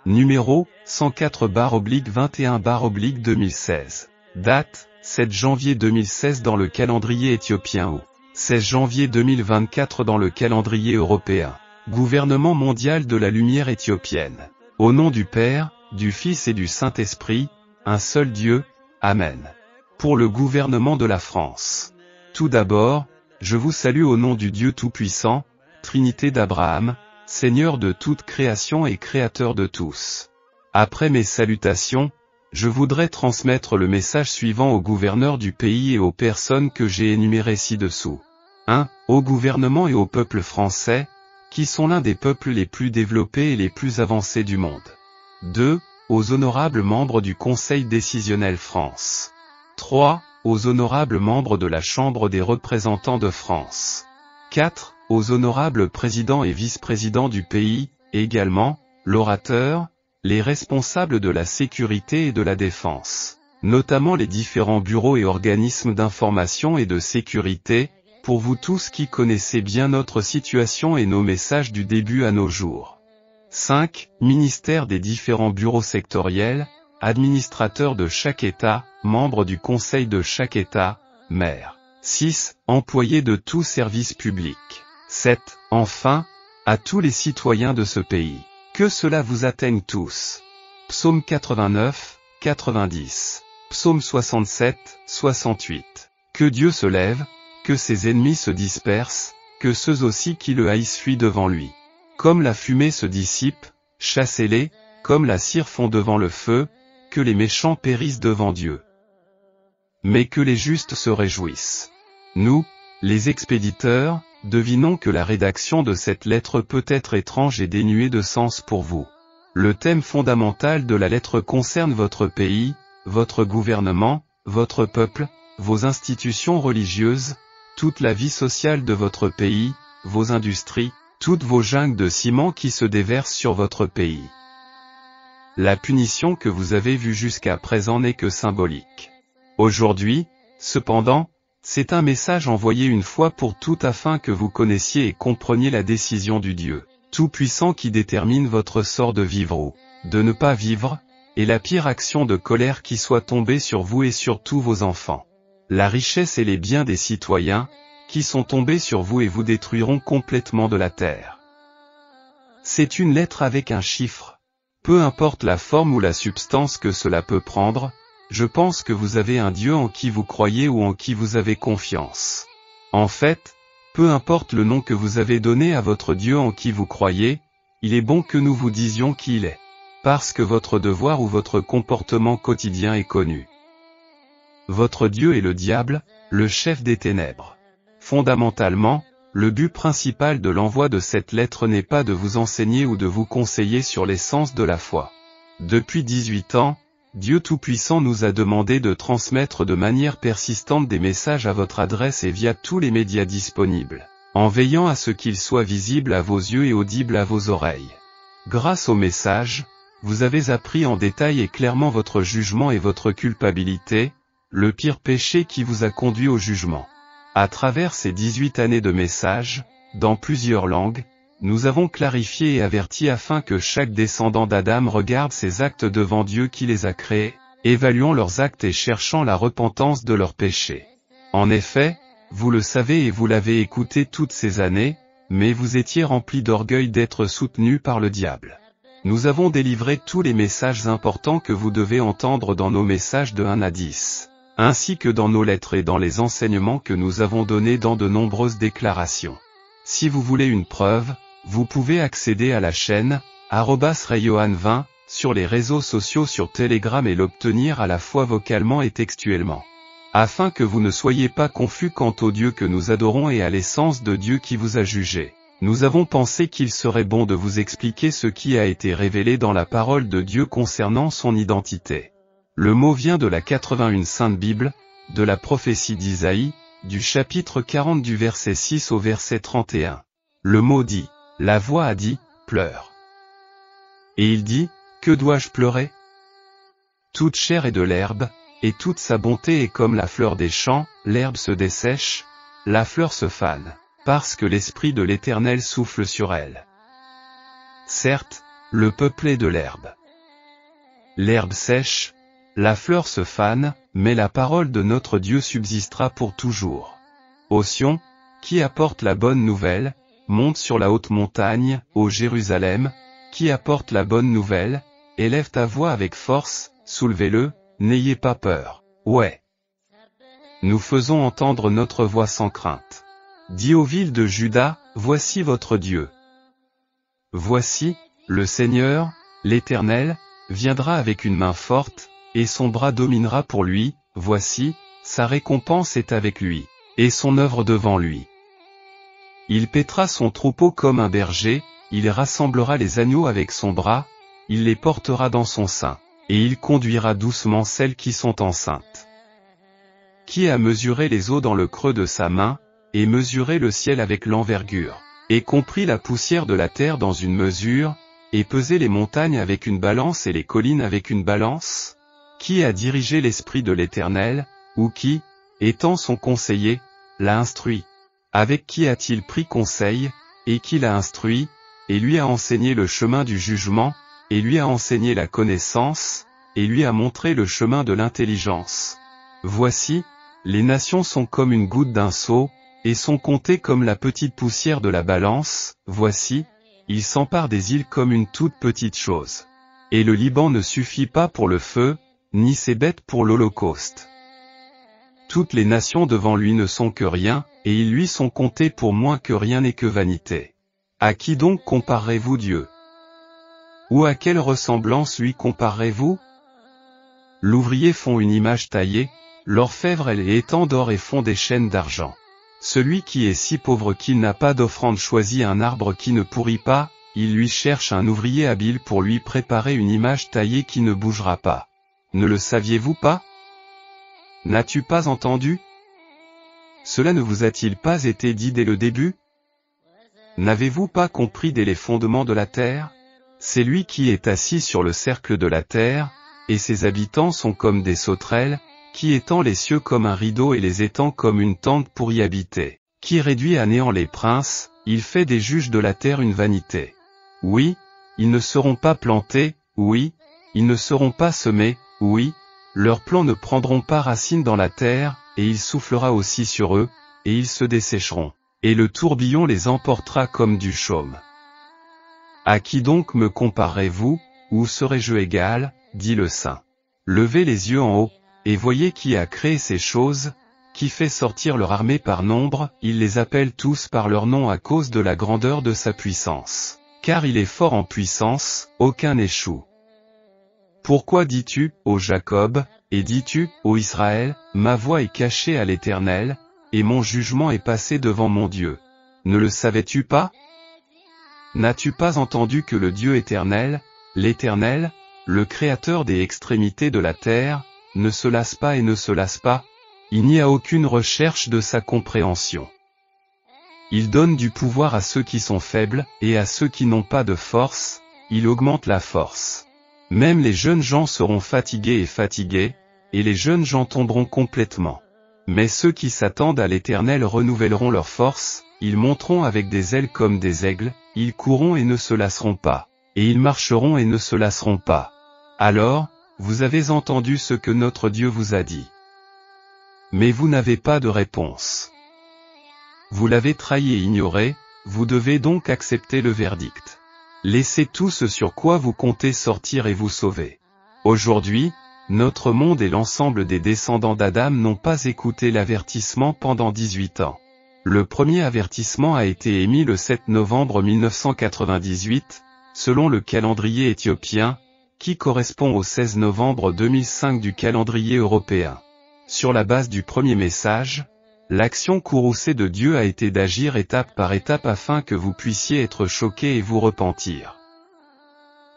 Numéro 104/21/2016. Date 7 janvier 2016 dans le calendrier éthiopien ou 16 janvier 2024 dans le calendrier européen. Gouvernement mondial de la lumière éthiopienne. Au nom du Père, du Fils et du Saint-Esprit, un seul Dieu, Amen. Pour le gouvernement de la France. Tout d'abord, je vous salue au nom du Dieu Tout-Puissant, Trinité d'Abraham, Seigneur de toute création et Créateur de tous. Après mes salutations, je voudrais transmettre le message suivant au gouverneur du pays et aux personnes que j'ai énumérées ci-dessous. 1. Au gouvernement et au peuple français, qui sont l'un des peuples les plus développés et les plus avancés du monde. 2. Aux honorables membres du Conseil décisionnel France. 3. Aux honorables membres de la Chambre des représentants de France. 4. Aux honorables présidents et vice-présidents du pays, et également, l'orateur, les responsables de la sécurité et de la défense, notamment les différents bureaux et organismes d'information et de sécurité, pour vous tous qui connaissez bien notre situation et nos messages du début à nos jours. 5. Ministères des différents bureaux sectoriels, administrateurs de chaque État, membres du Conseil de chaque État, maires. 6. Employés de tout service public. 7. Enfin, à tous les citoyens de ce pays. Que cela vous atteigne tous. Psaume 89, 90. Psaume 67, 68. Que Dieu se lève, que ses ennemis se dispersent, que ceux aussi qui le haïssent fuient devant lui. Comme la fumée se dissipe, chassez-les, comme la cire fond devant le feu, que les méchants périssent devant Dieu. Mais que les justes se réjouissent. Nous, les expéditeurs, devinons que la rédaction de cette lettre peut être étrange et dénuée de sens pour vous. Le thème fondamental de la lettre concerne votre pays, votre gouvernement, votre peuple, vos institutions religieuses, toute la vie sociale de votre pays, vos industries, toutes vos jungle de ciment qui se déversent sur votre pays. La punition que vous avez vue jusqu'à présent n'est que symbolique. Aujourd'hui, cependant, c'est un message envoyé une fois pour toutes afin que vous connaissiez et compreniez la décision du Dieu Tout-Puissant qui détermine votre sort de vivre ou de ne pas vivre, et la pire action de colère qui soit tombée sur vous et sur tous vos enfants. La richesse et les biens des citoyens, qui sont tombés sur vous et vous détruiront complètement de la terre. C'est une lettre avec un chiffre. Peu importe la forme ou la substance que cela peut prendre, je pense que vous avez un Dieu en qui vous croyez ou en qui vous avez confiance. En fait, peu importe le nom que vous avez donné à votre Dieu en qui vous croyez, il est bon que nous vous disions qui il est. Parce que votre devoir ou votre comportement quotidien est connu. Votre Dieu est le diable, le chef des ténèbres. Fondamentalement, le but principal de l'envoi de cette lettre n'est pas de vous enseigner ou de vous conseiller sur l'essence de la foi. Depuis 18 ans, Dieu Tout-Puissant nous a demandé de transmettre de manière persistante des messages à votre adresse et via tous les médias disponibles, en veillant à ce qu'ils soient visibles à vos yeux et audibles à vos oreilles. Grâce aux messages, vous avez appris en détail et clairement votre jugement et votre culpabilité, le pire péché qui vous a conduit au jugement. À travers ces 18 années de messages, dans plusieurs langues, nous avons clarifié et averti afin que chaque descendant d'Adam regarde ses actes devant Dieu qui les a créés, évaluant leurs actes et cherchant la repentance de leurs péchés. En effet, vous le savez et vous l'avez écouté toutes ces années, mais vous étiez remplis d'orgueil d'être soutenus par le diable. Nous avons délivré tous les messages importants que vous devez entendre dans nos messages de 1 à 10, ainsi que dans nos lettres et dans les enseignements que nous avons donnés dans de nombreuses déclarations. Si vous voulez une preuve, vous pouvez accéder à la chaîne, @rayohan20, sur les réseaux sociaux sur Telegram et l'obtenir à la fois vocalement et textuellement. Afin que vous ne soyez pas confus quant au Dieu que nous adorons et à l'essence de Dieu qui vous a jugé, nous avons pensé qu'il serait bon de vous expliquer ce qui a été révélé dans la parole de Dieu concernant son identité. Le mot vient de la 81 Sainte Bible, de la prophétie d'Isaïe, du chapitre 40 du verset 6 au verset 31. Le mot dit, la voix a dit, pleure. Et il dit, que dois-je pleurer? Toute chair est de l'herbe, et toute sa bonté est comme la fleur des champs, l'herbe se dessèche, la fleur se fane, parce que l'Esprit de l'Éternel souffle sur elle. Certes, le peuple est de l'herbe, l'herbe sèche, la fleur se fane, mais la parole de notre Dieu subsistera pour toujours. Ô Sion, qui apporte la bonne nouvelle, monte sur la haute montagne, ô Jérusalem, qui apporte la bonne nouvelle, élève ta voix avec force, soulevez-le, n'ayez pas peur. Ouais. Nous faisons entendre notre voix sans crainte. Dis aux villes de Juda, voici votre Dieu. Voici, le Seigneur, l'Éternel, viendra avec une main forte, et son bras dominera pour lui, voici, sa récompense est avec lui, et son œuvre devant lui. Il paîtra son troupeau comme un berger, il rassemblera les agneaux avec son bras, il les portera dans son sein, et il conduira doucement celles qui sont enceintes. Qui a mesuré les eaux dans le creux de sa main, et mesuré le ciel avec l'envergure, et compris la poussière de la terre dans une mesure, et pesé les montagnes avec une balance et les collines avec une balance? Qui a dirigé l'esprit de l'Éternel, ou qui, étant son conseiller, l'a instruit? Avec qui a-t-il pris conseil, et qui l'a instruit, et lui a enseigné le chemin du jugement, et lui a enseigné la connaissance, et lui a montré le chemin de l'intelligence? Voici, les nations sont comme une goutte d'un seau, et sont comptées comme la petite poussière de la balance, voici, il s'empare des îles comme une toute petite chose. Et le Liban ne suffit pas pour le feu, ni ses bêtes pour l'holocauste. Toutes les nations devant lui ne sont que rien, et ils lui sont comptés pour moins que rien et que vanité. À qui donc comparerez-vous Dieu? Ou à quelle ressemblance lui comparerez-vous? L'ouvrier fond une image taillée, l'orfèvre elle étend d'or et fond des chaînes d'argent. Celui qui est si pauvre qu'il n'a pas d'offrande choisit un arbre qui ne pourrit pas, il lui cherche un ouvrier habile pour lui préparer une image taillée qui ne bougera pas. Ne le saviez-vous pas? N'as-tu pas entendu? Cela ne vous a-t-il pas été dit dès le début? N'avez-vous pas compris dès les fondements de la terre? C'est lui qui est assis sur le cercle de la terre, et ses habitants sont comme des sauterelles, qui étend les cieux comme un rideau et les étend comme une tente pour y habiter, qui réduit à néant les princes, il fait des juges de la terre une vanité. Oui, ils ne seront pas plantés, oui, ils ne seront pas semés, oui, leurs plants ne prendront pas racine dans la terre, et il soufflera aussi sur eux, et ils se dessécheront, et le tourbillon les emportera comme du chaume. À qui donc me comparerez-vous, ou serais-je égal, dit le Saint. Levez les yeux en haut, et voyez qui a créé ces choses, qui fait sortir leur armée par nombre, il les appelle tous par leur nom à cause de la grandeur de sa puissance. Car il est fort en puissance, aucun n'échoue. Pourquoi dis-tu, ô Jacob, et dis-tu, ô Israël, ma voix est cachée à l'Éternel, et mon jugement est passé devant mon Dieu? Ne le savais-tu pas? N'as-tu pas entendu que le Dieu éternel, l'Éternel, le Créateur des extrémités de la terre, ne se lasse pas et ne se lasse pas? Il n'y a aucune recherche de sa compréhension. Il donne du pouvoir à ceux qui sont faibles, et à ceux qui n'ont pas de force, il augmente la force. Même les jeunes gens seront fatigués, et les jeunes gens tomberont complètement. Mais ceux qui s'attendent à l'Éternel renouvelleront leur force, ils monteront avec des ailes comme des aigles, ils courront et ne se lasseront pas, et ils marcheront et ne se lasseront pas. Alors, vous avez entendu ce que notre Dieu vous a dit. Mais vous n'avez pas de réponse. Vous l'avez trahi et ignoré, vous devez donc accepter le verdict. Laissez tout ce sur quoi vous comptez sortir et vous sauver. Aujourd'hui, notre monde et l'ensemble des descendants d'Adam n'ont pas écouté l'avertissement pendant 18 ans. Le premier avertissement a été émis le 7 novembre 1998, selon le calendrier éthiopien, qui correspond au 16 novembre 2005 du calendrier européen. Sur la base du premier message, l'action courroucée de Dieu a été d'agir étape par étape afin que vous puissiez être choqués et vous repentir.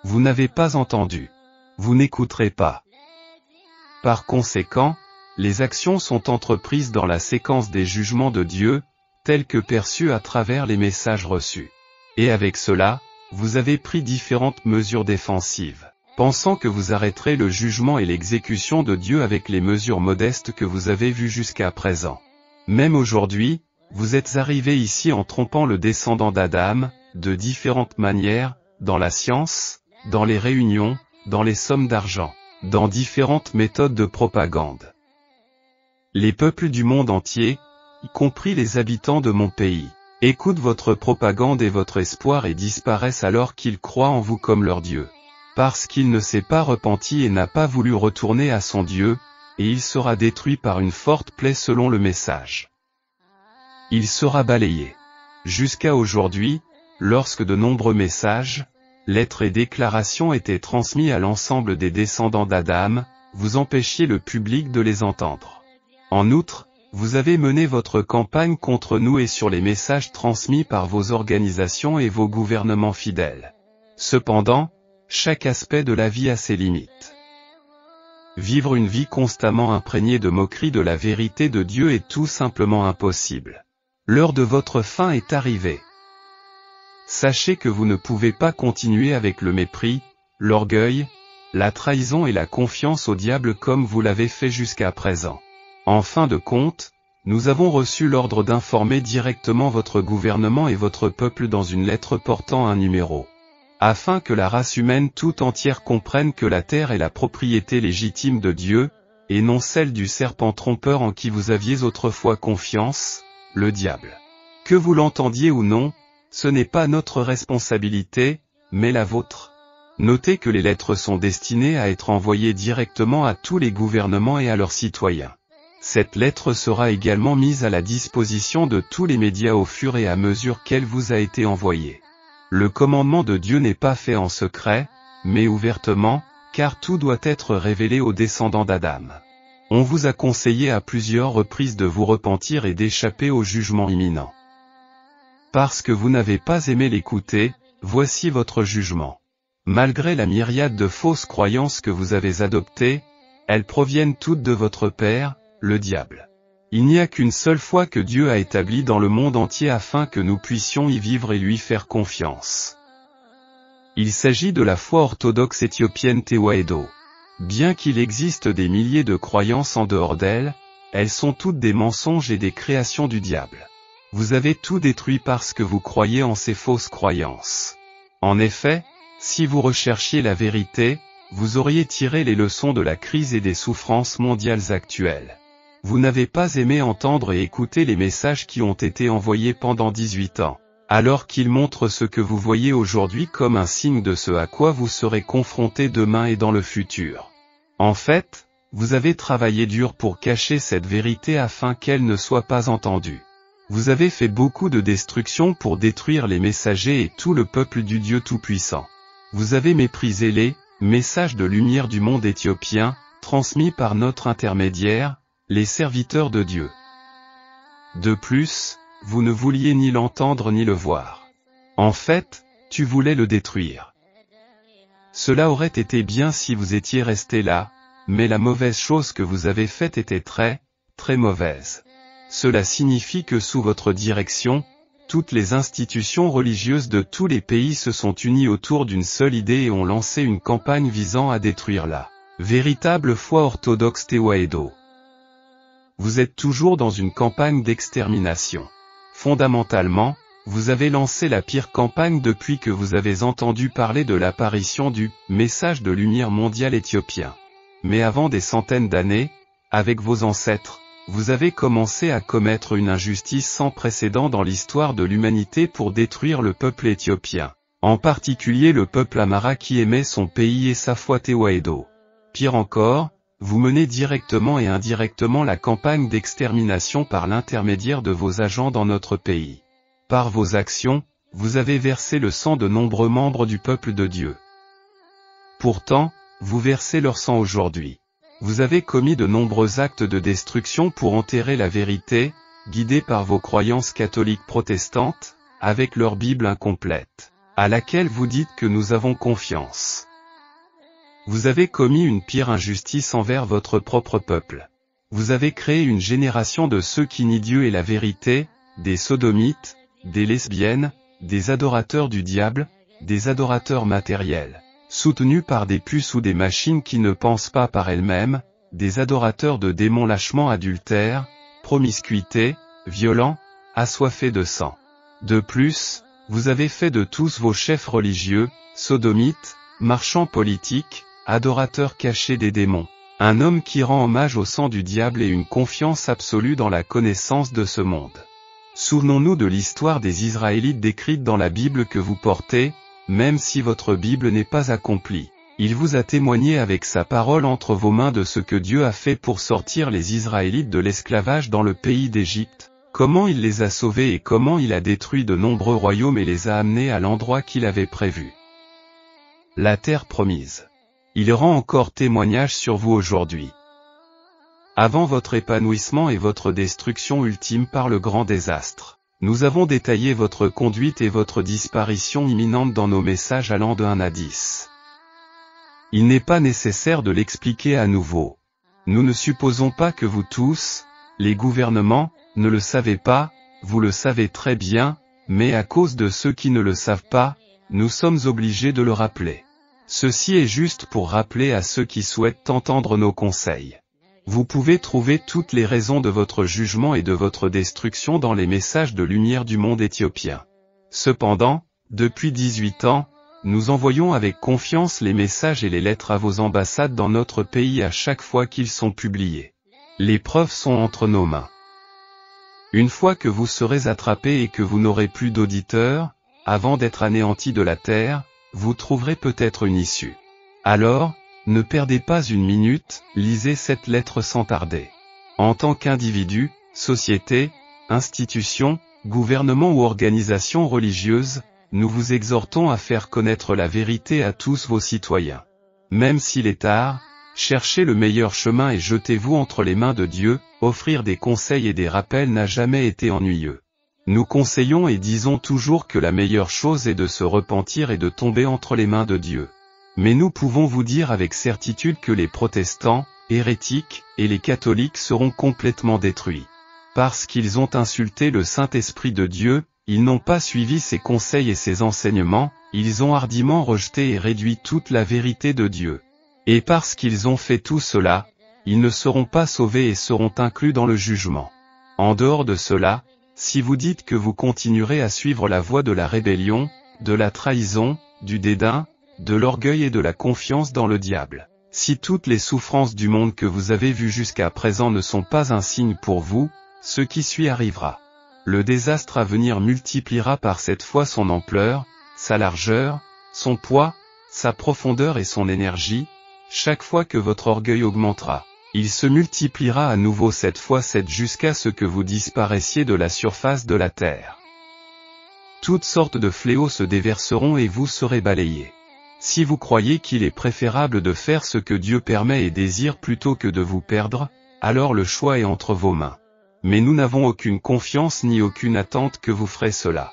Vous n'avez pas entendu. Vous n'écouterez pas. Par conséquent, les actions sont entreprises dans la séquence des jugements de Dieu, tels que perçus à travers les messages reçus. Et avec cela, vous avez pris différentes mesures défensives, pensant que vous arrêterez le jugement et l'exécution de Dieu avec les mesures modestes que vous avez vues jusqu'à présent. Même aujourd'hui, vous êtes arrivés ici en trompant le descendant d'Adam, de différentes manières, dans la science, dans les réunions, dans les sommes d'argent, dans différentes méthodes de propagande. Les peuples du monde entier, y compris les habitants de mon pays, écoutent votre propagande et votre espoir et disparaissent alors qu'ils croient en vous comme leur Dieu. Parce qu'il ne s'est pas repenti et n'a pas voulu retourner à son Dieu, et il sera détruit par une forte plaie selon le message. Il sera balayé. Jusqu'à aujourd'hui, lorsque de nombreux messages, lettres et déclarations étaient transmis à l'ensemble des descendants d'Adam, vous empêchiez le public de les entendre. En outre, vous avez mené votre campagne contre nous et sur les messages transmis par vos organisations et vos gouvernements fidèles. Cependant, chaque aspect de la vie a ses limites. Vivre une vie constamment imprégnée de moquerie de la vérité de Dieu est tout simplement impossible. L'heure de votre fin est arrivée. Sachez que vous ne pouvez pas continuer avec le mépris, l'orgueil, la trahison et la confiance au diable comme vous l'avez fait jusqu'à présent. En fin de compte, nous avons reçu l'ordre d'informer directement votre gouvernement et votre peuple dans une lettre portant un numéro. Afin que la race humaine tout entière comprenne que la terre est la propriété légitime de Dieu, et non celle du serpent trompeur en qui vous aviez autrefois confiance, le diable. Que vous l'entendiez ou non, ce n'est pas notre responsabilité, mais la vôtre. Notez que les lettres sont destinées à être envoyées directement à tous les gouvernements et à leurs citoyens. Cette lettre sera également mise à la disposition de tous les médias au fur et à mesure qu'elle vous a été envoyée. Le commandement de Dieu n'est pas fait en secret, mais ouvertement, car tout doit être révélé aux descendants d'Adam. On vous a conseillé à plusieurs reprises de vous repentir et d'échapper au jugement imminent. Parce que vous n'avez pas aimé l'écouter, voici votre jugement. Malgré la myriade de fausses croyances que vous avez adoptées, elles proviennent toutes de votre père, le diable. Il n'y a qu'une seule foi que Dieu a établie dans le monde entier afin que nous puissions y vivre et lui faire confiance. Il s'agit de la foi orthodoxe éthiopienne Tewahedo. Bien qu'il existe des milliers de croyances en dehors d'elle, elles sont toutes des mensonges et des créations du diable. Vous avez tout détruit parce que vous croyez en ces fausses croyances. En effet, si vous recherchiez la vérité, vous auriez tiré les leçons de la crise et des souffrances mondiales actuelles. Vous n'avez pas aimé entendre et écouter les messages qui ont été envoyés pendant 18 ans, alors qu'ils montrent ce que vous voyez aujourd'hui comme un signe de ce à quoi vous serez confrontés demain et dans le futur. En fait, vous avez travaillé dur pour cacher cette vérité afin qu'elle ne soit pas entendue. Vous avez fait beaucoup de destruction pour détruire les messagers et tout le peuple du Dieu Tout-Puissant. Vous avez méprisé les messages de lumière du monde éthiopien, transmis par notre intermédiaire, les serviteurs de Dieu. De plus, vous ne vouliez ni l'entendre ni le voir. En fait, tu voulais le détruire. Cela aurait été bien si vous étiez resté là, mais la mauvaise chose que vous avez faite était très mauvaise. Cela signifie que sous votre direction, toutes les institutions religieuses de tous les pays se sont unies autour d'une seule idée et ont lancé une campagne visant à détruire la véritable foi orthodoxe Tewahedo. Vous êtes toujours dans une campagne d'extermination. Fondamentalement, vous avez lancé la pire campagne depuis que vous avez entendu parler de l'apparition du message de lumière mondial éthiopien. Mais avant des centaines d'années, avec vos ancêtres, vous avez commencé à commettre une injustice sans précédent dans l'histoire de l'humanité pour détruire le peuple éthiopien, en particulier le peuple Amhara qui aimait son pays et sa foi Tewahedo. Pire encore, vous menez directement et indirectement la campagne d'extermination par l'intermédiaire de vos agents dans notre pays. Par vos actions, vous avez versé le sang de nombreux membres du peuple de Dieu. Pourtant, vous versez leur sang aujourd'hui. Vous avez commis de nombreux actes de destruction pour enterrer la vérité, guidés par vos croyances catholiques protestantes, avec leur Bible incomplète, à laquelle vous dites que nous avons confiance. Vous avez commis une pire injustice envers votre propre peuple. Vous avez créé une génération de ceux qui nient Dieu et la vérité, des sodomites, des lesbiennes, des adorateurs du diable, des adorateurs matériels, soutenus par des puces ou des machines qui ne pensent pas par elles-mêmes, des adorateurs de démons lâchement adultères, promiscuité, violents, assoiffés de sang. De plus, vous avez fait de tous vos chefs religieux, sodomites, marchands politiques, adorateur caché des démons. Un homme qui rend hommage au sang du diable et une confiance absolue dans la connaissance de ce monde. Souvenons-nous de l'histoire des Israélites décrite dans la Bible que vous portez, même si votre Bible n'est pas accomplie. Il vous a témoigné avec sa parole entre vos mains de ce que Dieu a fait pour sortir les Israélites de l'esclavage dans le pays d'Égypte, comment il les a sauvés et comment il a détruit de nombreux royaumes et les a amenés à l'endroit qu'il avait prévu. La terre promise. Il rend encore témoignage sur vous aujourd'hui. Avant votre épanouissement et votre destruction ultime par le grand désastre, nous avons détaillé votre conduite et votre disparition imminente dans nos messages allant de 1 à 10. Il n'est pas nécessaire de l'expliquer à nouveau. Nous ne supposons pas que vous tous, les gouvernements, ne le savez pas, vous le savez très bien, mais à cause de ceux qui ne le savent pas, nous sommes obligés de le rappeler. Ceci est juste pour rappeler à ceux qui souhaitent entendre nos conseils. Vous pouvez trouver toutes les raisons de votre jugement et de votre destruction dans les messages de lumière du monde éthiopien. Cependant, depuis 18 ans, nous envoyons avec confiance les messages et les lettres à vos ambassades dans notre pays à chaque fois qu'ils sont publiés. Les preuves sont entre nos mains. Une fois que vous serez attrapés et que vous n'aurez plus d'auditeurs, avant d'être anéantis de la terre, vous trouverez peut-être une issue. Alors, ne perdez pas une minute, lisez cette lettre sans tarder. En tant qu'individu, société, institution, gouvernement ou organisation religieuse, nous vous exhortons à faire connaître la vérité à tous vos citoyens. Même s'il est tard, cherchez le meilleur chemin et jetez-vous entre les mains de Dieu, offrir des conseils et des rappels n'a jamais été ennuyeux. Nous conseillons et disons toujours que la meilleure chose est de se repentir et de tomber entre les mains de Dieu. Mais nous pouvons vous dire avec certitude que les protestants, hérétiques, et les catholiques seront complètement détruits. Parce qu'ils ont insulté le Saint-Esprit de Dieu, ils n'ont pas suivi ses conseils et ses enseignements, ils ont hardiment rejeté et réduit toute la vérité de Dieu. Et parce qu'ils ont fait tout cela, ils ne seront pas sauvés et seront inclus dans le jugement. En dehors de cela, si vous dites que vous continuerez à suivre la voie de la rébellion, de la trahison, du dédain, de l'orgueil et de la confiance dans le diable, si toutes les souffrances du monde que vous avez vues jusqu'à présent ne sont pas un signe pour vous, ce qui suit arrivera. Le désastre à venir multipliera par cette fois son ampleur, sa largeur, son poids, sa profondeur et son énergie. Chaque fois que votre orgueil augmentera, il se multipliera à nouveau cette fois jusqu'à ce que vous disparaissiez de la surface de la terre. Toutes sortes de fléaux se déverseront et vous serez balayés. Si vous croyez qu'il est préférable de faire ce que Dieu permet et désire plutôt que de vous perdre, alors le choix est entre vos mains. Mais nous n'avons aucune confiance ni aucune attente que vous ferez cela.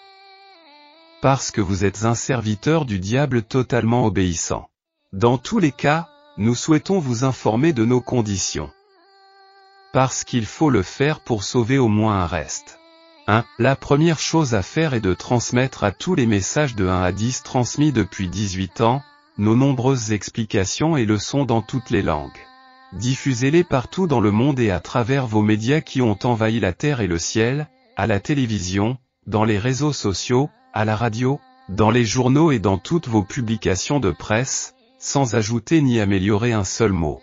Parce que vous êtes un serviteur du diable totalement obéissant. Dans tous les cas, nous souhaitons vous informer de nos conditions. Parce qu'il faut le faire pour sauver au moins un reste. 1. La première chose à faire est de transmettre à tous les messages de 1 à 10 transmis depuis 18 ans, nos nombreuses explications et leçons dans toutes les langues. Diffusez-les partout dans le monde et à travers vos médias qui ont envahi la terre et le ciel, à la télévision, dans les réseaux sociaux, à la radio, dans les journaux et dans toutes vos publications de presse, sans ajouter ni améliorer un seul mot.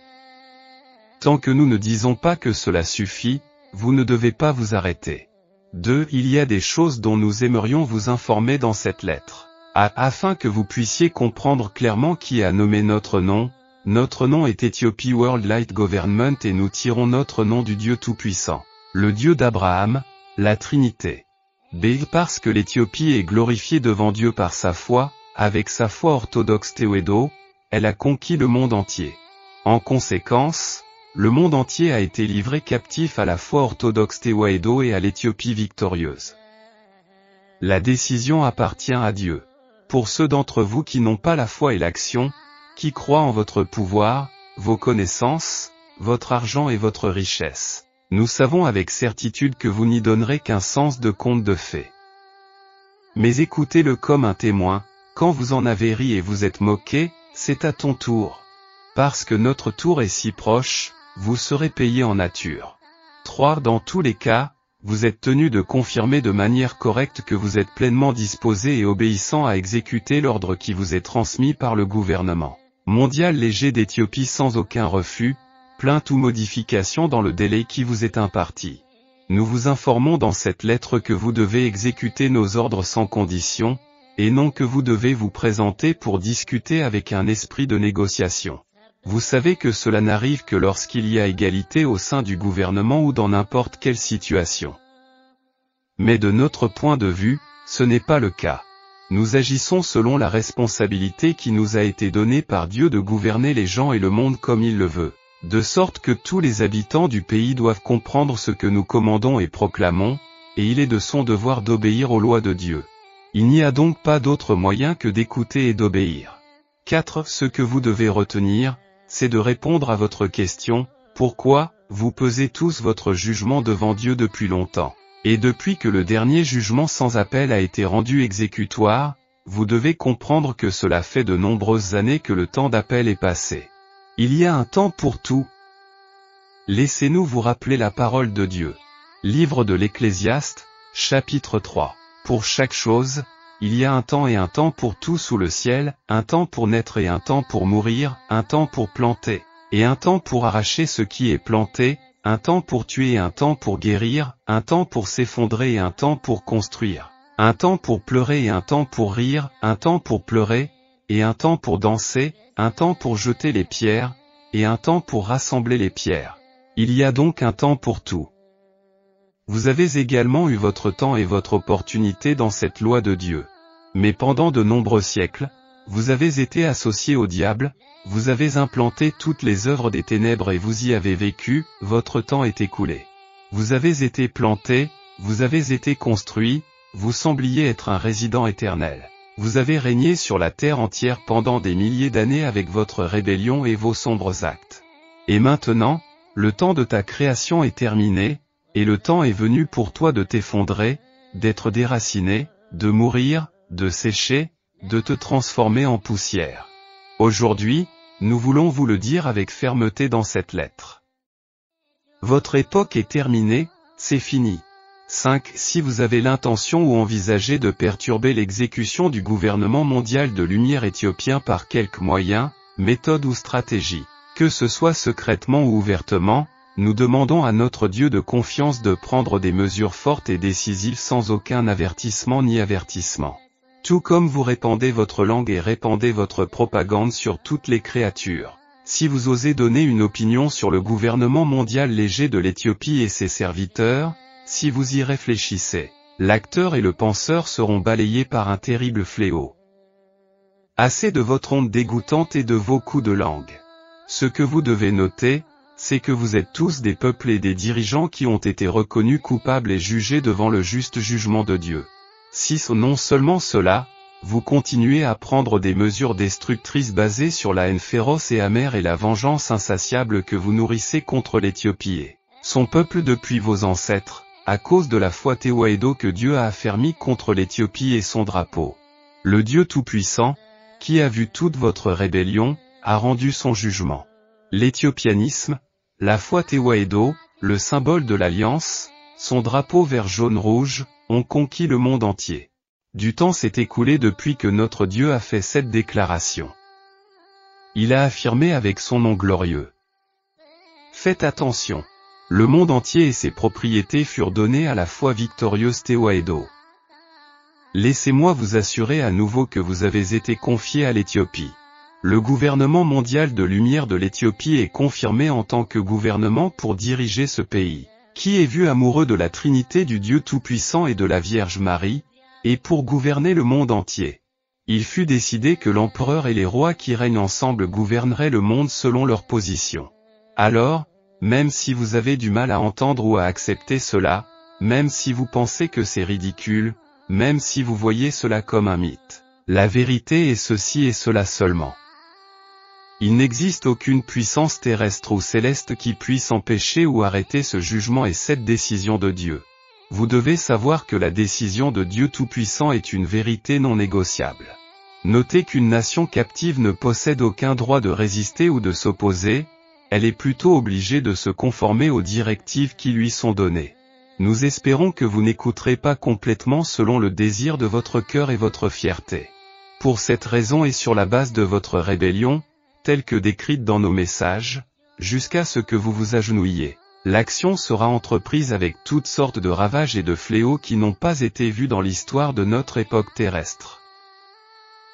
Tant que nous ne disons pas que cela suffit, vous ne devez pas vous arrêter. 2. Il y a des choses dont nous aimerions vous informer dans cette lettre. Afin que vous puissiez comprendre clairement qui a nommé notre nom. Notre nom est Ethiopia World Light Government et nous tirons notre nom du Dieu Tout-Puissant, le Dieu d'Abraham, la Trinité. B. Parce que l'Éthiopie est glorifiée devant Dieu par sa foi, avec sa foi orthodoxe Tewedo, elle a conquis le monde entier. En conséquence, le monde entier a été livré captif à la foi orthodoxe Tewedo et à l'Éthiopie victorieuse. La décision appartient à Dieu. Pour ceux d'entre vous qui n'ont pas la foi et l'action, qui croient en votre pouvoir, vos connaissances, votre argent et votre richesse, nous savons avec certitude que vous n'y donnerez qu'un sens de conte de fées. Mais écoutez-le comme un témoin, quand vous en avez ri et vous êtes moqué, c'est à ton tour. Parce que notre tour est si proche, vous serez payé en nature. 3. Dans tous les cas, vous êtes tenu de confirmer de manière correcte que vous êtes pleinement disposé et obéissant à exécuter l'ordre qui vous est transmis par le gouvernement. mondial léger d'Éthiopie sans aucun refus, plainte ou modification dans le délai qui vous est imparti. Nous vous informons dans cette lettre que vous devez exécuter nos ordres sans condition, et non que vous devez vous présenter pour discuter avec un esprit de négociation. Vous savez que cela n'arrive que lorsqu'il y a égalité au sein du gouvernement ou dans n'importe quelle situation. Mais de notre point de vue, ce n'est pas le cas. Nous agissons selon la responsabilité qui nous a été donnée par Dieu de gouverner les gens et le monde comme il le veut, de sorte que tous les habitants du pays doivent comprendre ce que nous commandons et proclamons, et il est de son devoir d'obéir aux lois de Dieu. Il n'y a donc pas d'autre moyen que d'écouter et d'obéir. 4. Ce que vous devez retenir, c'est de répondre à votre question, pourquoi, vous pesez tous votre jugement devant Dieu depuis longtemps. Et depuis que le dernier jugement sans appel a été rendu exécutoire, vous devez comprendre que cela fait de nombreuses années que le temps d'appel est passé. Il y a un temps pour tout. Laissez-nous vous rappeler la parole de Dieu. Livre de l'Ecclésiaste, chapitre 3. Pour chaque chose, il y a un temps et un temps pour tout sous le ciel, un temps pour naître et un temps pour mourir, un temps pour planter, et un temps pour arracher ce qui est planté, un temps pour tuer et un temps pour guérir, un temps pour s'effondrer et un temps pour construire, un temps pour pleurer et un temps pour rire, un temps pour pleurer, et un temps pour danser, un temps pour jeter les pierres, et un temps pour rassembler les pierres. Il y a donc un temps pour tout. Vous avez également eu votre temps et votre opportunité dans cette loi de Dieu. Mais pendant de nombreux siècles, vous avez été associés au diable, vous avez implanté toutes les œuvres des ténèbres et vous y avez vécu, votre temps est écoulé. Vous avez été planté, vous avez été construit, vous sembliez être un résident éternel. Vous avez régné sur la terre entière pendant des milliers d'années avec votre rébellion et vos sombres actes. Et maintenant, le temps de ta création est terminé, et le temps est venu pour toi de t'effondrer, d'être déraciné, de mourir, de sécher, de te transformer en poussière. Aujourd'hui, nous voulons vous le dire avec fermeté dans cette lettre. Votre époque est terminée, c'est fini. 5. Si vous avez l'intention ou envisagez de perturber l'exécution du gouvernement mondial de lumière éthiopien par quelque moyen, méthode ou stratégie, que ce soit secrètement ou ouvertement, nous demandons à notre Dieu de confiance de prendre des mesures fortes et décisives sans aucun avertissement ni avertissement. Tout comme vous répandez votre langue et répandez votre propagande sur toutes les créatures. Si vous osez donner une opinion sur le gouvernement mondial léger de l'Éthiopie et ses serviteurs, si vous y réfléchissez, l'acteur et le penseur seront balayés par un terrible fléau. Assez de votre honte dégoûtante et de vos coups de langue. Ce que vous devez noter, c'est que vous êtes tous des peuples et des dirigeants qui ont été reconnus coupables et jugés devant le juste jugement de Dieu. Si non seulement cela, vous continuez à prendre des mesures destructrices basées sur la haine féroce et amère et la vengeance insatiable que vous nourrissez contre l'Éthiopie et son peuple depuis vos ancêtres, à cause de la foi Tewahedo que Dieu a affermie contre l'Éthiopie et son drapeau. Le Dieu Tout-Puissant, qui a vu toute votre rébellion, a rendu son jugement. L'éthiopianisme, la foi Tewahedo, le symbole de l'Alliance, son drapeau vert jaune-rouge, ont conquis le monde entier. Du temps s'est écoulé depuis que notre Dieu a fait cette déclaration. Il a affirmé avec son nom glorieux. Faites attention. Le monde entier et ses propriétés furent donnés à la foi victorieuse Tewahedo. Laissez-moi vous assurer à nouveau que vous avez été confiés à l'Éthiopie. Le gouvernement mondial de lumière de l'Éthiopie est confirmé en tant que gouvernement pour diriger ce pays, qui est vu amoureux de la Trinité du Dieu Tout-Puissant et de la Vierge Marie, et pour gouverner le monde entier. Il fut décidé que l'empereur et les rois qui règnent ensemble gouverneraient le monde selon leur position. Alors, même si vous avez du mal à entendre ou à accepter cela, même si vous pensez que c'est ridicule, même si vous voyez cela comme un mythe, la vérité est ceci et cela seulement. Il n'existe aucune puissance terrestre ou céleste qui puisse empêcher ou arrêter ce jugement et cette décision de Dieu. Vous devez savoir que la décision de Dieu Tout-Puissant est une vérité non négociable. Notez qu'une nation captive ne possède aucun droit de résister ou de s'opposer, elle est plutôt obligée de se conformer aux directives qui lui sont données. Nous espérons que vous n'écouterez pas complètement selon le désir de votre cœur et votre fierté. Pour cette raison et sur la base de votre rébellion, telle que décrite dans nos messages, jusqu'à ce que vous vous agenouilliez. L'action sera entreprise avec toutes sortes de ravages et de fléaux qui n'ont pas été vus dans l'histoire de notre époque terrestre.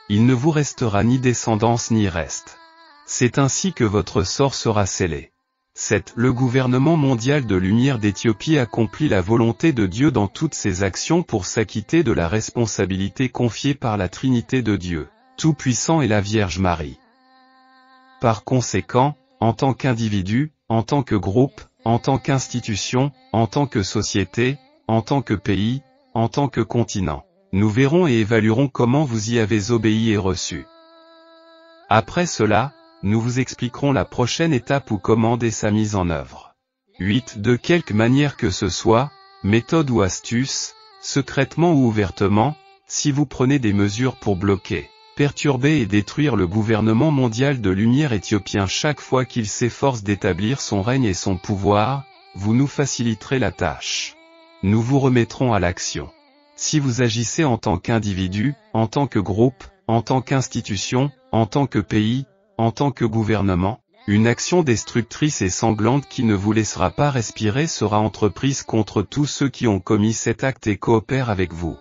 Il ne vous restera ni descendance ni reste. C'est ainsi que votre sort sera scellé. 7. Le gouvernement mondial de lumière d'Éthiopie accomplit la volonté de Dieu dans toutes ses actions pour s'acquitter de la responsabilité confiée par la Trinité de Dieu, Tout-Puissant et la Vierge Marie. Par conséquent, en tant qu'individu, en tant que groupe, en tant qu'institution, en tant que société, en tant que pays, en tant que continent, nous verrons et évaluerons comment vous y avez obéi et reçu. Après cela, nous vous expliquerons la prochaine étape ou comment est sa mise en œuvre. 8. De quelque manière que ce soit, méthode ou astuce, secrètement ou ouvertement, si vous prenez des mesures pour bloquer, perturber et détruire le gouvernement mondial de lumière éthiopien chaque fois qu'il s'efforce d'établir son règne et son pouvoir, vous nous faciliterez la tâche. Nous vous remettrons à l'action. Si vous agissez en tant qu'individu, en tant que groupe, en tant qu'institution, en tant que pays, en tant que gouvernement, une action destructrice et sanglante qui ne vous laissera pas respirer sera entreprise contre tous ceux qui ont commis cet acte et coopèrent avec vous.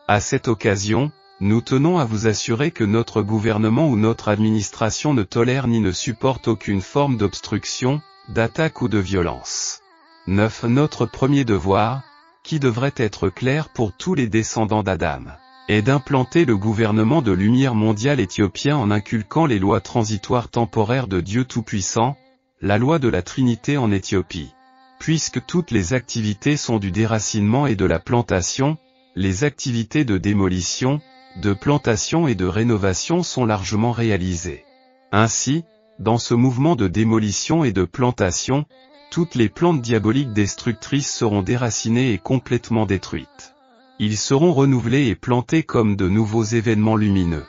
À cette occasion, nous tenons à vous assurer que notre gouvernement ou notre administration ne tolère ni ne supporte aucune forme d'obstruction, d'attaque ou de violence. 9. Notre premier devoir, qui devrait être clair pour tous les descendants d'Adam, est d'implanter le gouvernement de lumière mondial éthiopien en inculquant les lois transitoires temporaires de Dieu Tout-Puissant, la loi de la Trinité en Éthiopie. Puisque toutes les activités sont du déracinement et de la plantation, les activités de démolition, de plantation et de rénovation sont largement réalisées. Ainsi, dans ce mouvement de démolition et de plantation, toutes les plantes diaboliques destructrices seront déracinées et complètement détruites. Ils seront renouvelés et plantés comme de nouveaux événements lumineux.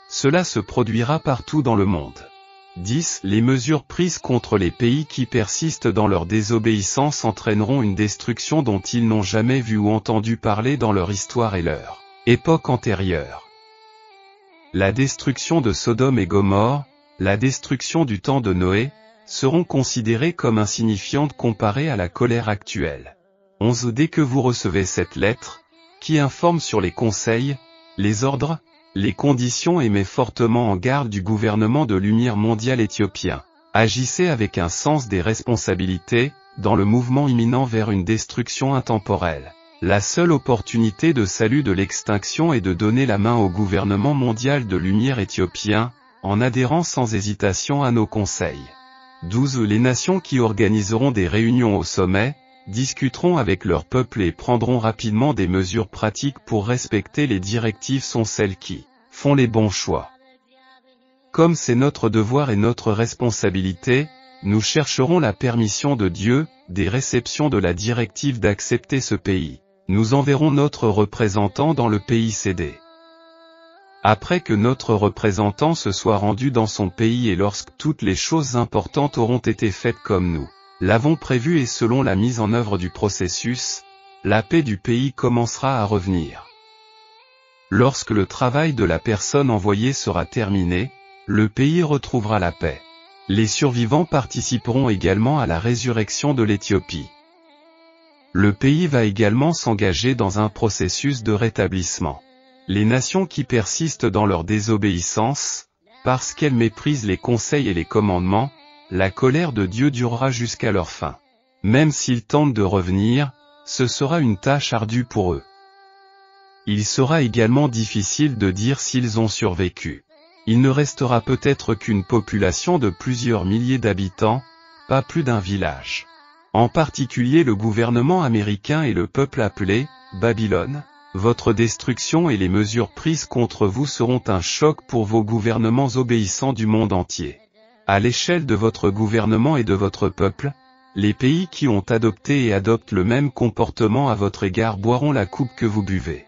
Cela se produira partout dans le monde. 10. Les mesures prises contre les pays qui persistent dans leur désobéissance entraîneront une destruction dont ils n'ont jamais vu ou entendu parler dans leur histoire et leur époque antérieure. La destruction de Sodome et Gomorrhe, la destruction du temps de Noé, seront considérées comme insignifiantes comparées à la colère actuelle. 11. Dès que vous recevez cette lettre, qui informe sur les conseils, les ordres, les conditions et met fortement en garde du gouvernement de lumière mondial éthiopien, agissez avec un sens des responsabilités, dans le mouvement imminent vers une destruction intemporelle. La seule opportunité de salut de l'extinction est de donner la main au gouvernement mondial de lumière éthiopien, en adhérant sans hésitation à nos conseils. 12. Les nations qui organiseront des réunions au sommet, discuteront avec leur peuple et prendront rapidement des mesures pratiques pour respecter les directives sont celles qui font les bons choix. Comme c'est notre devoir et notre responsabilité, nous chercherons la permission de Dieu, des réceptions de la directive d'accepter ce pays. Nous enverrons notre représentant dans le pays cédé. Après que notre représentant se soit rendu dans son pays et lorsque toutes les choses importantes auront été faites comme nous l'avons prévu et selon la mise en œuvre du processus, la paix du pays commencera à revenir. Lorsque le travail de la personne envoyée sera terminé, le pays retrouvera la paix. Les survivants participeront également à la résurrection de l'Éthiopie. Le pays va également s'engager dans un processus de rétablissement. Les nations qui persistent dans leur désobéissance, parce qu'elles méprisent les conseils et les commandements, la colère de Dieu durera jusqu'à leur fin. Même s'ils tentent de revenir, ce sera une tâche ardue pour eux. Il sera également difficile de dire s'ils ont survécu. Il ne restera peut-être qu'une population de plusieurs milliers d'habitants, pas plus d'un village. En particulier le gouvernement américain et le peuple appelé Babylone. Votre destruction et les mesures prises contre vous seront un choc pour vos gouvernements obéissants du monde entier. À l'échelle de votre gouvernement et de votre peuple, les pays qui ont adopté et adoptent le même comportement à votre égard boiront la coupe que vous buvez.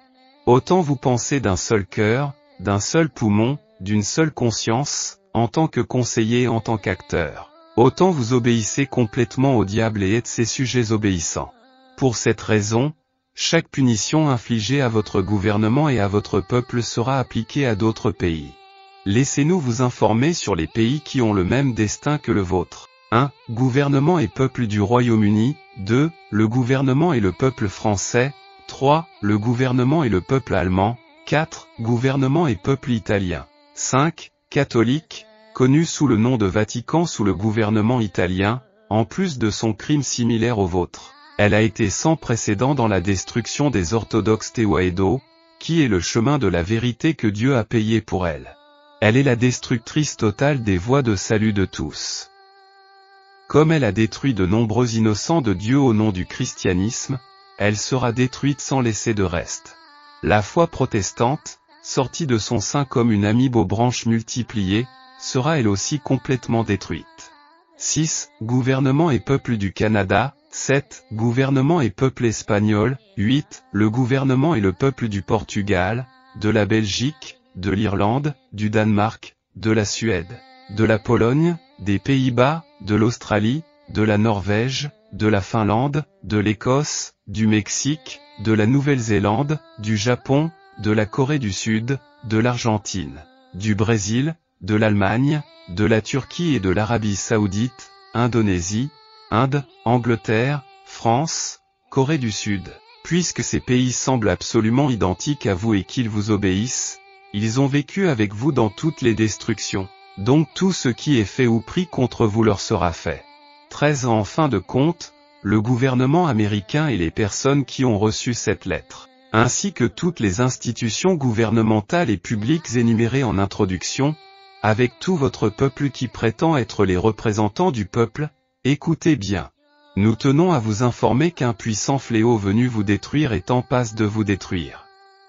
Autant vous pensez d'un seul cœur, d'un seul poumon, d'une seule conscience, en tant que conseiller et en tant qu'acteur. Autant vous obéissez complètement au diable et êtes ses sujets obéissants. Pour cette raison, chaque punition infligée à votre gouvernement et à votre peuple sera appliquée à d'autres pays. Laissez-nous vous informer sur les pays qui ont le même destin que le vôtre. 1. Gouvernement et peuple du Royaume-Uni. 2. Le gouvernement et le peuple français. 3. Le gouvernement et le peuple allemand. 4. Gouvernement et peuple italien. 5. Catholique, connu sous le nom de Vatican sous le gouvernement italien, en plus de son crime similaire au vôtre. Elle a été sans précédent dans la destruction des orthodoxes Tewahedo, qui est le chemin de la vérité que Dieu a payé pour elle. Elle est la destructrice totale des voies de salut de tous. Comme elle a détruit de nombreux innocents de Dieu au nom du christianisme, elle sera détruite sans laisser de reste. La foi protestante, sortie de son sein comme une amibe aux branches multipliées, sera elle aussi complètement détruite. 6. Gouvernement et peuple du Canada. 7. Gouvernement et peuple espagnol. 8. Le gouvernement et le peuple du Portugal, de la Belgique, de l'Irlande, du Danemark, de la Suède, de la Pologne, des Pays-Bas, de l'Australie, de la Norvège, de la Finlande, de l'Écosse, du Mexique, de la Nouvelle-Zélande, du Japon, de la Corée du Sud, de l'Argentine, du Brésil, de l'Allemagne, de la Turquie et de l'Arabie Saoudite, Indonésie, Inde, Angleterre, France, Corée du Sud. Puisque ces pays semblent absolument identiques à vous et qu'ils vous obéissent, ils ont vécu avec vous dans toutes les destructions. Donc tout ce qui est fait ou pris contre vous leur sera fait. 13. En fin de compte, le gouvernement américain et les personnes qui ont reçu cette lettre, ainsi que toutes les institutions gouvernementales et publiques énumérées en introduction, avec tout votre peuple qui prétend être les représentants du peuple, écoutez bien. Nous tenons à vous informer qu'un puissant fléau venu vous détruire est en passe de vous détruire.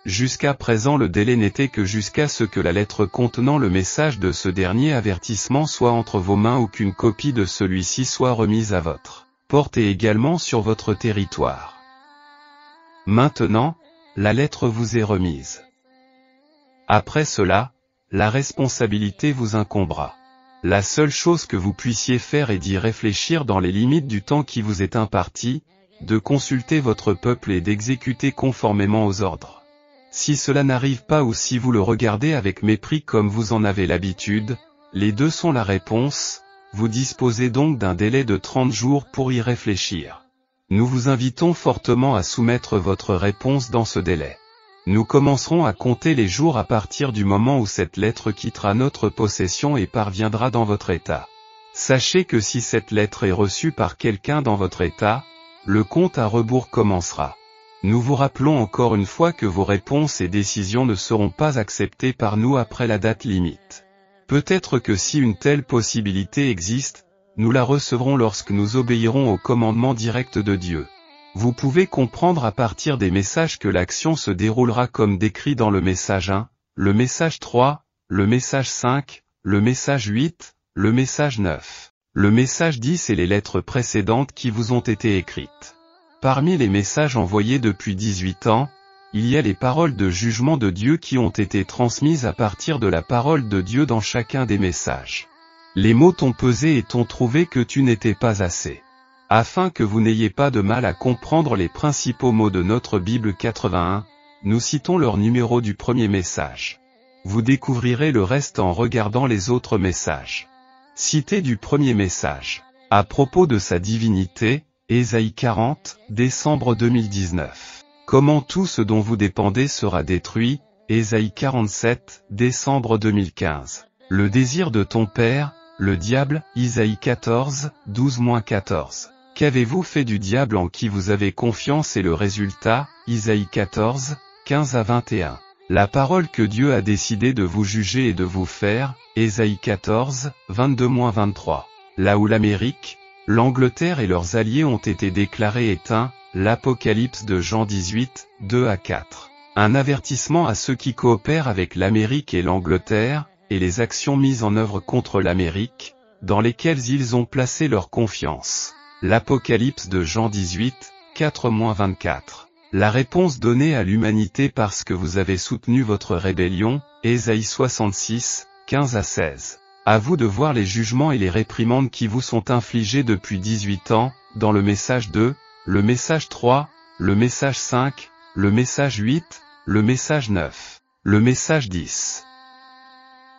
Jusqu'à présent le délai n'était que jusqu'à ce que la lettre contenant le message de ce dernier avertissement soit entre vos mains ou qu'une copie de celui-ci soit remise à votre porte et également sur votre territoire. Maintenant, la lettre vous est remise. Après cela, la responsabilité vous incombera. La seule chose que vous puissiez faire est d'y réfléchir dans les limites du temps qui vous est imparti, de consulter votre peuple et d'exécuter conformément aux ordres. Si cela n'arrive pas ou si vous le regardez avec mépris comme vous en avez l'habitude, les deux sont la réponse, vous disposez donc d'un délai de 30 jours pour y réfléchir. Nous vous invitons fortement à soumettre votre réponse dans ce délai. Nous commencerons à compter les jours à partir du moment où cette lettre quittera notre possession et parviendra dans votre état. Sachez que si cette lettre est reçue par quelqu'un dans votre état, le compte à rebours commencera. Nous vous rappelons encore une fois que vos réponses et décisions ne seront pas acceptées par nous après la date limite. Peut-être que si une telle possibilité existe, nous la recevrons lorsque nous obéirons au commandement direct de Dieu. Vous pouvez comprendre à partir des messages que l'action se déroulera comme décrit dans le message 1, le message 3, le message 5, le message 8, le message 9, le message 10 et les lettres précédentes qui vous ont été écrites. Parmi les messages envoyés depuis 18 ans, il y a les paroles de jugement de Dieu qui ont été transmises à partir de la parole de Dieu dans chacun des messages. Les mots t'ont pesé et t'ont trouvé que tu n'étais pas assez. Afin que vous n'ayez pas de mal à comprendre les principaux mots de notre Bible 81, nous citons leur numéro du premier message. Vous découvrirez le reste en regardant les autres messages. Cité du premier message. À propos de sa divinité, Ésaïe 40, décembre 2019. Comment tout ce dont vous dépendez sera détruit, Ésaïe 47, décembre 2015. Le désir de ton père, le diable, Isaïe 14, 12-14. Qu'avez-vous fait du diable en qui vous avez confiance et le résultat, Isaïe 14, 15-21. La parole que Dieu a décidé de vous juger et de vous faire, Ésaïe 14, 22-23. Là où l'Amérique, l'Angleterre et leurs alliés ont été déclarés éteints, l'Apocalypse de Jean 18, 2-4. Un avertissement à ceux qui coopèrent avec l'Amérique et l'Angleterre, et les actions mises en œuvre contre l'Amérique, dans lesquelles ils ont placé leur confiance. L'Apocalypse de Jean 18, 4-24. La réponse donnée à l'humanité parce que vous avez soutenu votre rébellion, Ésaïe 66, 15-16. À vous de voir les jugements et les réprimandes qui vous sont infligés depuis 18 ans, dans le message 2, le message 3, le message 5, le message 8, le message 9, le message 10.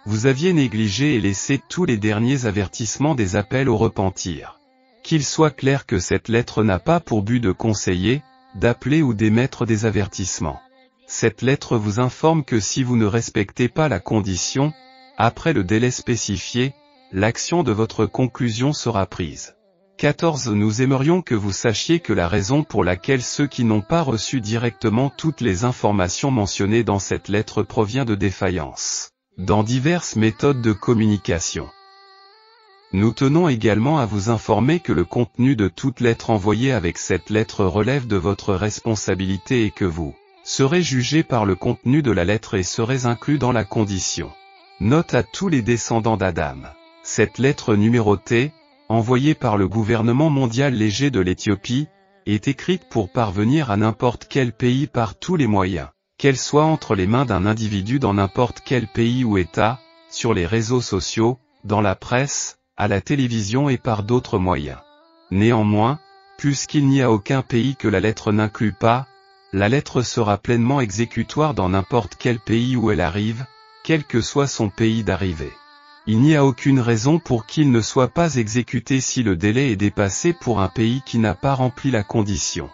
Vous aviez négligé et laissé tous les derniers avertissements des appels au repentir. Qu'il soit clair que cette lettre n'a pas pour but de conseiller, d'appeler ou d'émettre des avertissements. Cette lettre vous informe que si vous ne respectez pas la condition, après le délai spécifié, l'action de votre conclusion sera prise. 14. Nous aimerions que vous sachiez que la raison pour laquelle ceux qui n'ont pas reçu directement toutes les informations mentionnées dans cette lettre provient de défaillances dans diverses méthodes de communication. Nous tenons également à vous informer que le contenu de toute lettre envoyée avec cette lettre relève de votre responsabilité et que vous serez jugé par le contenu de la lettre et serez inclus dans la condition. Note à tous les descendants d'Adam. Cette lettre numérotée, envoyée par le gouvernement mondial léger de l'Éthiopie, est écrite pour parvenir à n'importe quel pays par tous les moyens, qu'elle soit entre les mains d'un individu dans n'importe quel pays ou État, sur les réseaux sociaux, dans la presse, à la télévision et par d'autres moyens. Néanmoins, puisqu'il n'y a aucun pays que la lettre n'inclut pas, la lettre sera pleinement exécutoire dans n'importe quel pays où elle arrive, quel que soit son pays d'arrivée. Il n'y a aucune raison pour qu'il ne soit pas exécuté si le délai est dépassé pour un pays qui n'a pas rempli la condition.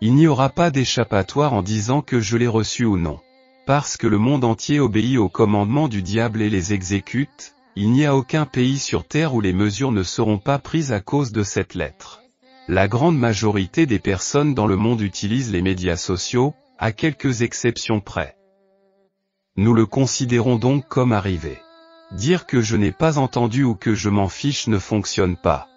Il n'y aura pas d'échappatoire en disant que je l'ai reçu ou non. Parce que le monde entier obéit aux commandements du diable et les exécute, il n'y a aucun pays sur terre où les mesures ne seront pas prises à cause de cette lettre. La grande majorité des personnes dans le monde utilisent les médias sociaux, à quelques exceptions près. Nous le considérons donc comme arrivé. Dire que je n'ai pas entendu ou que je m'en fiche ne fonctionne pas.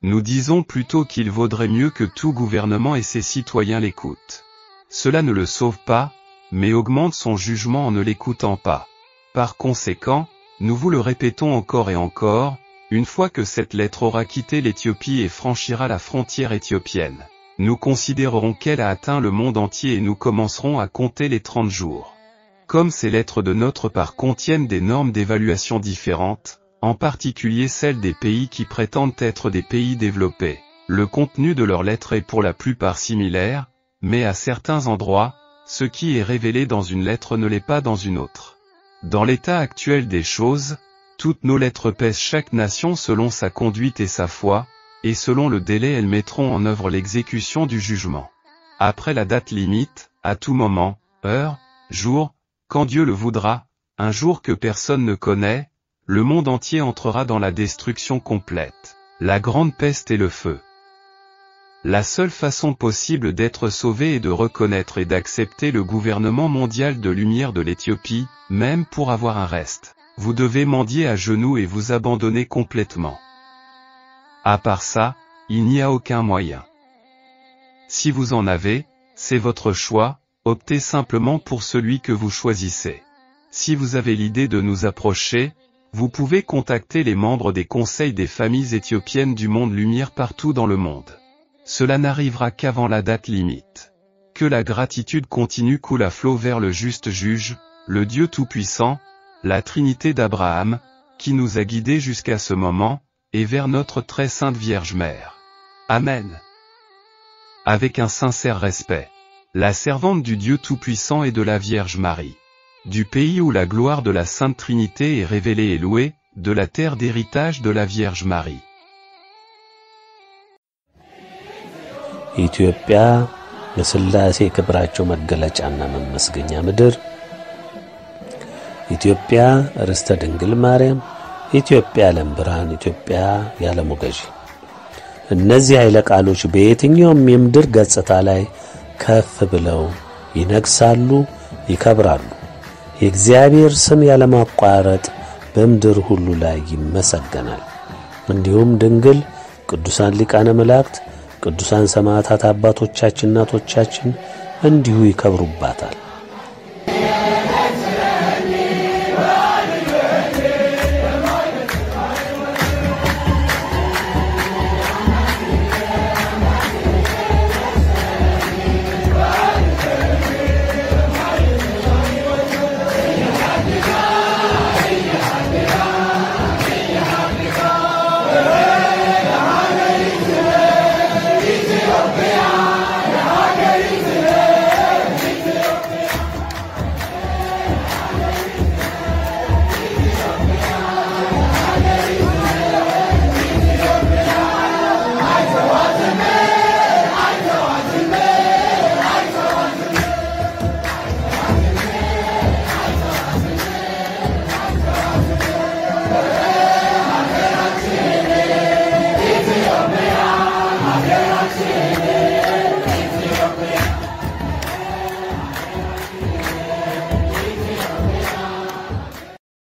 Nous disons plutôt qu'il vaudrait mieux que tout gouvernement et ses citoyens l'écoutent. Cela ne le sauve pas, mais augmente son jugement en ne l'écoutant pas. Par conséquent, nous vous le répétons encore et encore, une fois que cette lettre aura quitté l'Éthiopie et franchira la frontière éthiopienne, nous considérerons qu'elle a atteint le monde entier et nous commencerons à compter les 30 jours. Comme ces lettres de notre part contiennent des normes d'évaluation différentes, en particulier celles des pays qui prétendent être des pays développés, le contenu de leurs lettres est pour la plupart similaire, mais à certains endroits, ce qui est révélé dans une lettre ne l'est pas dans une autre. Dans l'état actuel des choses, toutes nos lettres pèsent chaque nation selon sa conduite et sa foi, et selon le délai elles mettront en œuvre l'exécution du jugement. Après la date limite, à tout moment, heure, jour, quand Dieu le voudra, un jour que personne ne connaît, le monde entier entrera dans la destruction complète, la grande peste et le feu. La seule façon possible d'être sauvé est de reconnaître et d'accepter le gouvernement mondial de lumière de l'Éthiopie, même pour avoir un reste. Vous devez mendier à genoux et vous abandonner complètement. À part ça, il n'y a aucun moyen. Si vous en avez, c'est votre choix, optez simplement pour celui que vous choisissez. Si vous avez l'idée de nous approcher, vous pouvez contacter les membres des conseils des familles éthiopiennes du monde lumière partout dans le monde. Cela n'arrivera qu'avant la date limite. Que la gratitude continue coule à flot vers le juste juge, le Dieu Tout-Puissant, la Trinité d'Abraham, qui nous a guidés jusqu'à ce moment, et vers notre très sainte Vierge Mère. Amen. Avec un sincère respect. La servante du Dieu Tout-Puissant et de la Vierge Marie. Du pays où la gloire de la Sainte Trinité est révélée et louée, de la terre d'héritage de la Vierge Marie. ኢትዮጵያ ለሥላሴ ክብራቸው መገለጫና መመስገኛ ምድር፣ ኢትዮጵያ ርስተ ድንግል ማርያም፣ ኢትዮጵያ ዓለም ብርሃን፣ ኢትዮጵያ የዓለሙ ገዢ። እነዚህ ኃይለ ቃሎች በየትኛውም የምድር ገጽታ ላይ ከፍ ብለው ይነግሳሉ፣ ይከብራሉ። የእግዚአብሔር ስም ያለማቋረጥ በምድር ሁሉ ላይ ይመሰገናል። እንዲሁም ድንግል፣ ቅዱሳን ሊቃነ መላእክት፣ ቅዱሳን ሰማዕታት አባቶቻችን እናቶቻችን እንዲሁ ይከብሩባታል።